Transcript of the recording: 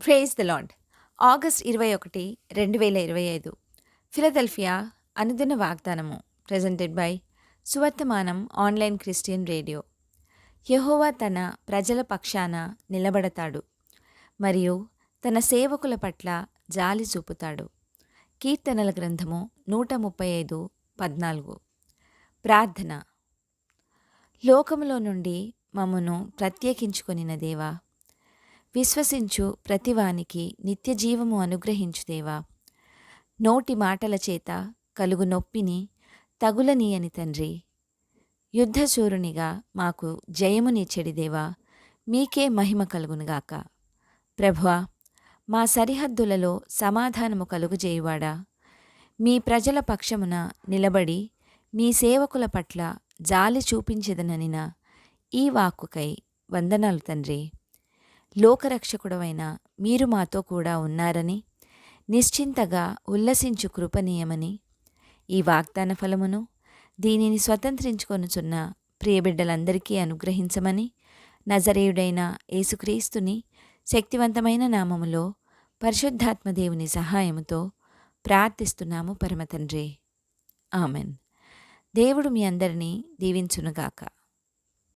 Praise the lord. August 21, 2025 Philadelphia అనుదిన వాగ్దానము presented by Suvarthamanam online Christian radio. యెహోవా తన ప్రజల పక్షాన నిలబడతాడు మరియు తన సేవకుల పట్ల జాలి చూపుతాడు. కీర్తనల గ్రంథము 135:14. ప్రార్థన. లోకములో నుండి మమ్మను ప్రత్యేకించుకొనిన దేవా, విశ్వసించు ప్రతివానికి నిత్యజీవము అనుగ్రహించు దేవా, నోటి మాటల చేత కలుగు నొప్పిని తగులనీయని తండ్రి, యుద్ధశూరునిగా మాకు జయమునిచ్చెడి దేవా, మీకే మహిమ కలుగునుగాక. ప్రభువా, మా సరిహద్దులలో సమాధానము కలుగుజేయువాడా, మీ ప్రజల పక్షమున నిలబడి మీ సేవకుల పట్ల జాలి చూపించెదననిన ఈ వాక్కుకై వందనాలు తండ్రి. లోకరక్షకుడవైన మీరు మాతో కూడా ఉన్నారని, నిశ్చింతగా ఉల్లసించు కృపనీయమని, ఈ వాగ్దాన ఫలమును దీనిని స్వతంత్రించుకొనుచున్న ప్రియబిడ్డలందరికీ అనుగ్రహించమని నజరేయుడైన యేసుక్రీస్తుని శక్తివంతమైన నామములో పరిశుద్ధాత్మదేవుని సహాయముతో ప్రార్థిస్తున్నాము పరమతండ్రి. ఆమెన్. దేవుడు మీ అందరినీ దీవించునుగాక.